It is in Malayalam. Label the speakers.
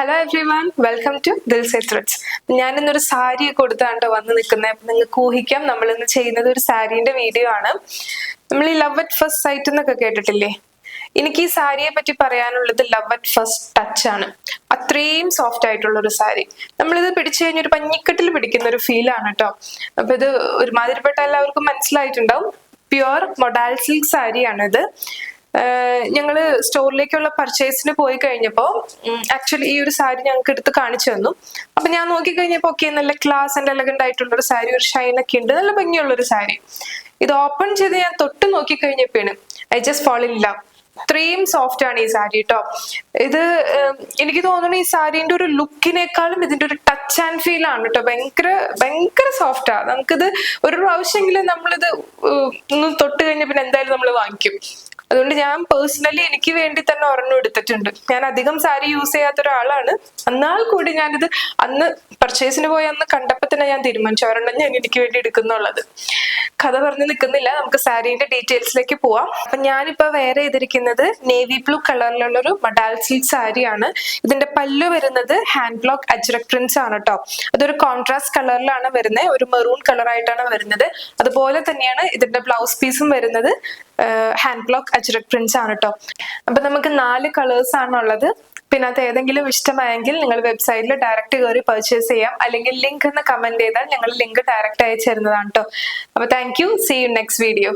Speaker 1: Hello everyone, welcome to Dilse threads. ഞാനിന്നൊരു സാരി കൊടുത്താണ്ടോ വന്ന് നിൽക്കുന്നത്. അപ്പം നിങ്ങൾക്ക് ഊഹിക്കാം നമ്മൾ ഇന്ന് ചെയ്യുന്നത് ഒരു സാരീന്റെ വീഡിയോ ആണ്. നമ്മൾ ഈ ലവ് അറ്റ് ഫസ്റ്റ് സൈറ്റ് എന്നൊക്കെ കേട്ടിട്ടില്ലേ? എനിക്ക് ഈ സാരിയെ പറ്റി പറയാനുള്ളത് ലവ് അറ്റ് ഫസ്റ്റ് ടച്ച് ആണ്. അത്രയും സോഫ്റ്റ് ആയിട്ടുള്ള ഒരു സാരി. നമ്മളിത് പിടിച്ചു കഴിഞ്ഞ ഒരു പഞ്ഞിക്കെട്ടിൽ പിടിക്കുന്ന ഒരു ഫീൽ ആണ് കേട്ടോ. അപ്പൊ ഇത് ഒരുമാതിരിപ്പെട്ട എല്ലാവർക്കും മനസ്സിലായിട്ടുണ്ടാവും. പ്യുവർ മൊഡാൽ സിൽക്ക് സാരിയാണ് ഇത്. ഞങ്ങള് സ്റ്റോറിലേക്കുള്ള പർച്ചേസിന് പോയി കഴിഞ്ഞപ്പോ ആക്ച്വലി ഈ ഒരു സാരി ഞങ്ങൾക്ക് എടുത്ത് കാണിച്ചു തന്നു. അപ്പൊ ഞാൻ നോക്കി കഴിഞ്ഞപ്പോ ഓക്കെ, നല്ല ക്ലാസ് ആൻഡ് എലഗന്റ് ആയിട്ടുള്ള ഒരു സാരി, ഒരു ഷൈൻ ഒക്കെ ഉണ്ട്, നല്ല ഭംഗിയുള്ള ഒരു സാരി. ഇത് ഓപ്പൺ ചെയ്ത് ഞാൻ തൊട്ട് നോക്കി കഴിഞ്ഞപ്പോഴാണ് I just fall in love. അത്രയും സോഫ്റ്റ് ആണ് ഈ സാരി കേട്ടോ. ഇത് എനിക്ക് തോന്നുന്നു ഈ സാരീന്റെ ഒരു ലുക്കിനേക്കാളും ഇതിന്റെ ഒരു ടച്ച് ആൻഡ് ഫീൽ ആണ് കേട്ടോ. ഭയങ്കര സോഫ്റ്റാ. നമുക്കിത് ഒരു പ്രാവശ്യമെങ്കിലും നമ്മളിത് ഒന്ന് തൊട്ട് കഴിഞ്ഞ പിന്നെ എന്തായാലും നമ്മൾ വാങ്ങിക്കും. അതുകൊണ്ട് ഞാൻ പേഴ്സണലി എനിക്ക് വേണ്ടി തന്നെ ഒരെണ്ണം എടുത്തിട്ടുണ്ട്. ഞാൻ അധികം സാരി യൂസ് ചെയ്യാത്ത ഒരാളാണ്. എന്നാൽ കൂടി ഞാനിത് അന്ന് പർച്ചേസിന് പോയി അന്ന് കണ്ടപ്പോ തന്നെ ഞാൻ തീരുമാനിച്ചു ഒരെണ്ണം ഞാൻ എനിക്ക് വേണ്ടി എടുക്കുന്നുള്ളത്. കഥ പറഞ്ഞ് നിൽക്കുന്നില്ല, നമുക്ക് സാരീന്റെ ഡീറ്റെയിൽസിലേക്ക് പോവാം. അപ്പൊ ഞാനിപ്പോ വേറെ ചെയ്തിരിക്കുന്നത് നേവി ബ്ലൂ കളറിലുള്ള ഒരു മൊഡാൽ സിൽക്ക് സാരിയാണ്. ഇതിന്റെ പല്ലു വരുന്നത് ഹാൻഡ് ബ്ലോക്ക് അജ്രക് പ്രിന്റ്സ് ആണ് കേട്ടോ. അതൊരു കോൺട്രാസ്റ്റ് കളറിലാണ് വരുന്നത്, ഒരു മെറൂൺ കളറായിട്ടാണ് വരുന്നത്. അതുപോലെ തന്നെയാണ് ഇതിന്റെ ബ്ലൗസ് പീസും വരുന്നത് ഹാൻഡ് ബ്ലോക്ക് അജ്രക് പ്രിന്റ്സ് ആണ് കേട്ടോ. അപ്പൊ നമുക്ക് 4 കളേഴ്സ് ആണുള്ളത്. പിന്നെ അത് ഏതെങ്കിലും ഇഷ്ടമായെങ്കിൽ നിങ്ങൾ വെബ്സൈറ്റിൽ ഡയറക്റ്റ് കയറി പർച്ചേസ് ചെയ്യാം, അല്ലെങ്കിൽ ലിങ്ക് എന്ന് കമന്റ് ചെയ്താൽ ഞങ്ങൾ ലിങ്ക് ഡയറക്റ്റ് അയച്ചു തരുന്നതാണ് കേട്ടോ. അപ്പൊ thank you. See you next video.